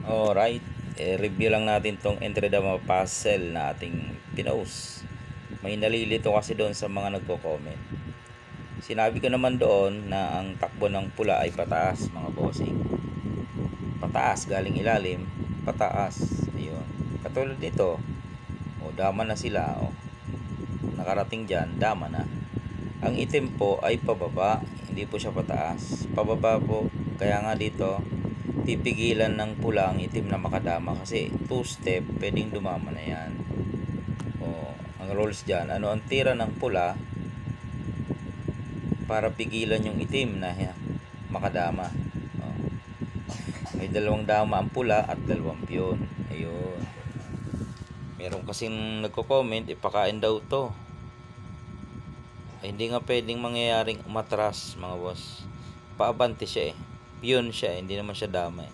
Alright, review lang natin tong entry dama puzzle na ating pinost. May nalilito kasi doon sa mga nagko-comment. Sinabi ko naman doon na ang takbo ng pula ay pataas, mga bossing. Pataas, galing ilalim, pataas. Ayun. Katulad nito, dama na sila. Nakarating dyan, dama na. Ang itim po ay pababa, hindi po siya pataas. Pababa po, kaya nga dito, pipigilan ng pula ang itim na makadama kasi 2-step pwedeng dumama na yan. Ang rules dyan, ang tira ng pula para pigilan yung itim na makadama. May dalawang dama ang pula at dalawang piyon. Ayun. Meron kasing nagko-comment, ipakain daw to. Ay, hindi nga pwedeng mangyayaring umatras, mga boss. Paabante siya piyon siya, hindi naman siya dama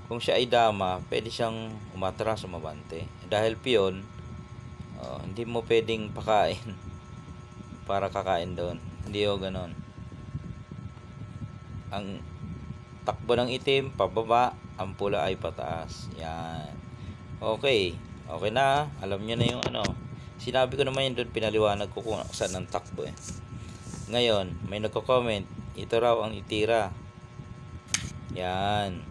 Kung siya ay dama, pwede siyang umatras, umabante. Dahil piyon, hindi mo pwedeng pakain para kakain doon. Hindi ganon. Ang takbo ng itim pababa, ang pula ay pataas. Yan. Okay na. Alam nyo na yung sinabi ko naman yun doon, pinaliwanag ko kung saan ang takbo Ngayon, may nagko-comment, ito raw ang itira. Yan.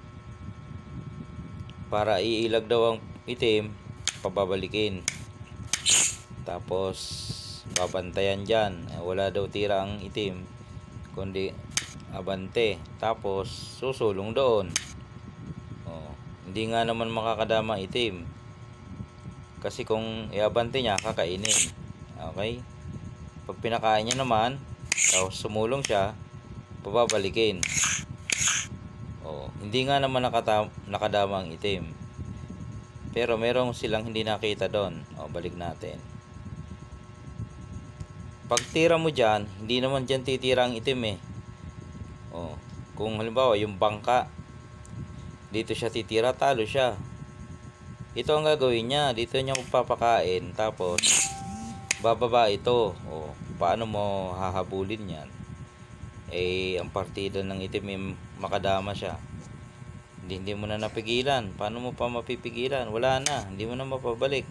Para iilag daw ang itim, pababalikin. Tapos, babantayan dyan. Wala daw tira ang itim, kundi abante. Tapos, susulong doon. Hindi nga naman makakadama itim. Kasi kung iabante niya, kakainin. Okay? Pag pinakain niya naman, tapos sumulong siya, pababalikin. Hindi nga naman nakadama ang itim. Pero merong silang hindi nakita doon. Balik natin. Pag tira mo dyan, hindi naman dyan titira ang itim Kung halimbawa yung bangka, dito siya titira, talo siya. Ito ang gagawin niya, dito niya magpapakain, tapos bababa ito. Paano mo hahabulin yan? Ang partida ng itim makadama siya. Hindi mo na napigilan. Paano mo pa mapipigilan? Wala na, hindi mo na mapabalik.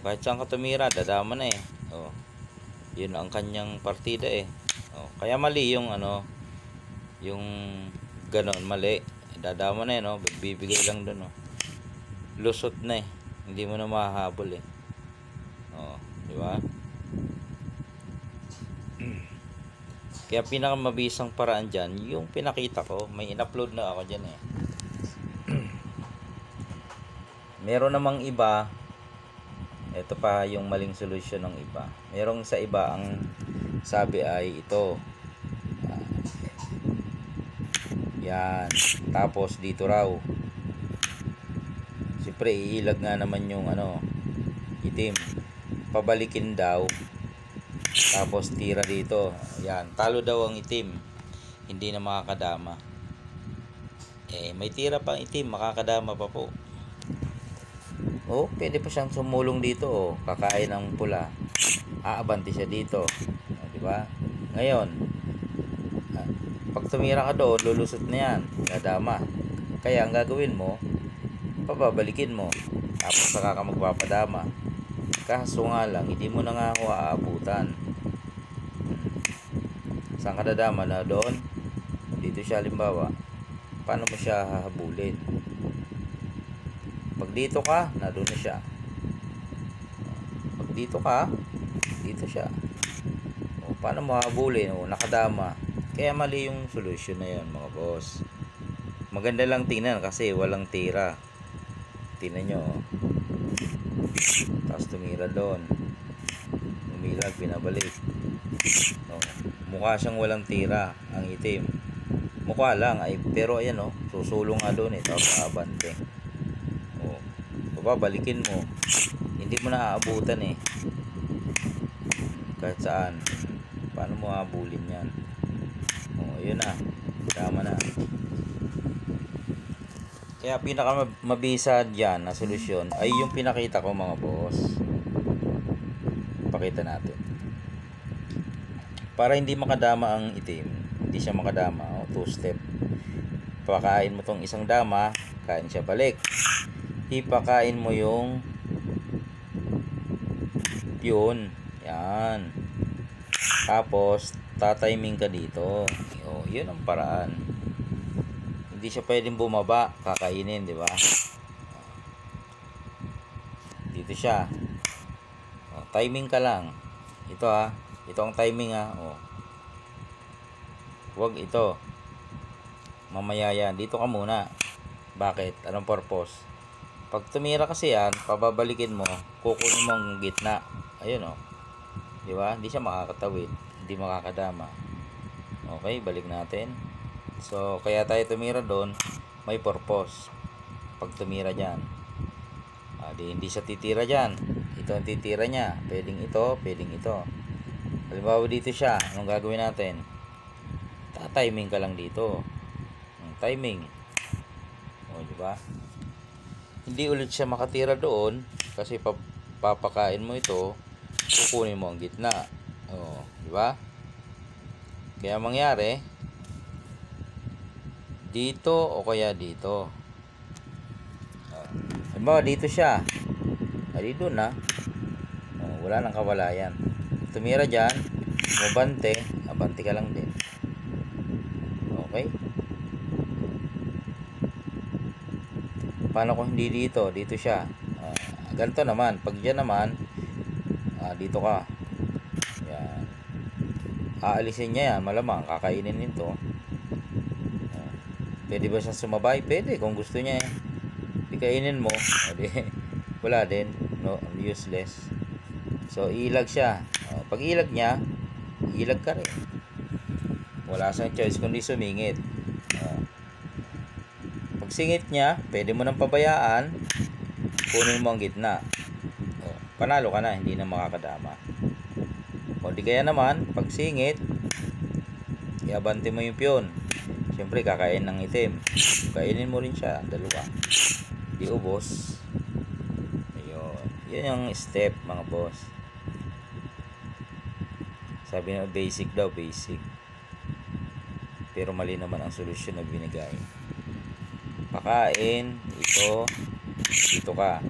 Kahit saan ka tumira, dadama na yun ang kanyang partida kaya mali yung yung ganon, mali. Dadama na bibigay lang dun lusot na hindi mo na mahahabol di ba? Kaya pinakamabisang paraan dyan, yung pinakita ko, may in-upload na ako dyan Meron namang iba, ito pa yung maling solusyon ng iba. Merong sa iba, ang sabi ay ito. Yan. Tapos dito raw. Siyempre, iilag nga naman yung itim. Pabalikin daw. Tapos tira dito. Yan, talo daw ang itim. Hindi na makakadama. May tira pang itim, makakadama pa po. Pwede pa siyang sumulong dito kakain ng pula. Aabante siya dito. Di ba? Ngayon, pag tumira ka doon, lulusot na yan. Dadama. Kaya ang gagawin mo, pababalikin mo. Tapos saka ka magpapadama. Kaso nga lang, hindi mo na nga ako aabutan. Saan ka dadama na doon? Dito siya halimbawa. Paano mo siya hahabulin? Pag dito ka, na doon na siya. Pag dito ka, dito siya. Paano mo hahabulin? Nakadama. Kaya mali yung solution na yun, mga boss. Maganda lang tingnan kasi walang tira. Tingnan nyo. Tapos tumira doon. Umilag, pinabalik. Mukha siyang walang tira ang itim. Mukha lang pero ayan susulong nga doon tapos abante. Babalikin mo. Hindi mo na aabutan kahit saan. Paano mo habulin yan? Yun na. Tama na. Kaya pinakamabisa dyan na solusyon ay yung pinakita ko, mga boss. Pakita natin. Para hindi makadama ang itim, hindi siya makadama, 2-step. Pakain mo tong isang dama, kain siya balik. Ipakain mo yung yun. Yan. Tapos, tatiming ka dito. Yun ang paraan. Hindi siya pwedeng bumaba, kakainin, di ba? Dito siya. Timing ka lang. Ito ha. Ito ang timing ha. Huwag ito. Mamaya yan. Dito ka muna. Bakit? Anong purpose? Pag tumira kasi yan, pababalikin mo, kukunin mo ang gitna. Ayun o. Di ba? Hindi siya makakatawid. Hindi makakadama. Okay, balik natin. So, kaya tayo tumira doon, may purpose. Pag tumira dyan. Hindi siya titira dyan. Ito ang titira niya. Pwedeng ito, pwedeng ito. Halimbawa dito siya. Anong gagawin natin? Timing ka lang dito. Timing. Diba? Hindi ulit siya makatira doon kasi papakain mo ito, kukunin mo ang gitna. Diba? Kaya mangyari dito o kaya dito. Halimbawa dito siya. Dito na. Wala nang kawalayan. Tumira dyan, mabante, abante ka lang din. Okay? Paano kung hindi dito? Dito siya. Ganito naman. Pag dyan naman, dito ka. Yan. Aalisin niya yan. Malamang, kakainin nito. Pwede ba siya sumabay? Pwede kung gusto niya eh. Pikainin mo. Wala din. No, useless. So, ilag siya. Pag ilag niya, ilag ka rin. Wala siyang choice kundi sumingit. Pag singit niya, pwede mo nang pabayaan, kunin mo ang gitna. Panalo ka na, hindi na makakadama. O di kaya naman, pag singit, iabante mo yung piyon. Siyempre, kakain ng itim. Kainin mo rin siya, dalawa. Di ubos. Ayun. Yan yung step, mga boss. Sabi na basic daw, basic. Pero mali naman ang solusyon na binigay. Pakain, ito, dito ka.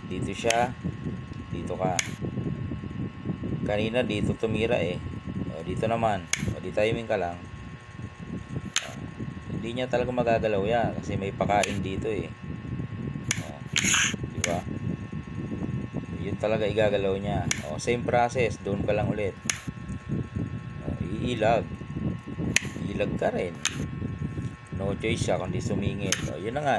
Dito siya, dito ka. Kanina dito tumira eh. Dito naman. Di timing ka lang. Hindi niya talaga magagalaw yan kasi may pakain dito eh. Di ba? Yun talaga igagalaw niya. Same process, doon ka lang ulit. Iilag. Ilag ka rin. No choice siya kundi sumingit. Yun na nga.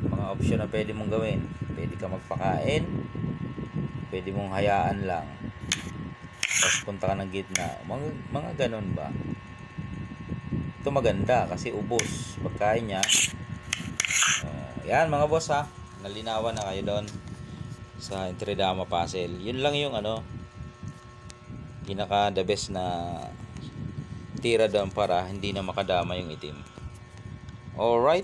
Mga option na pwede mong gawin. Pwede ka magpakain. Pwede mong hayaan lang. Tapos punta ka ng gitna. Mga ganun ba? Ito maganda kasi ubos. Pagkain niya. Yan mga boss ha. Nalinawan na kayo doon sa Entredama puzzle. Yun lang yung pinaka the best na tira doon para hindi na makadama yung itim. Alright.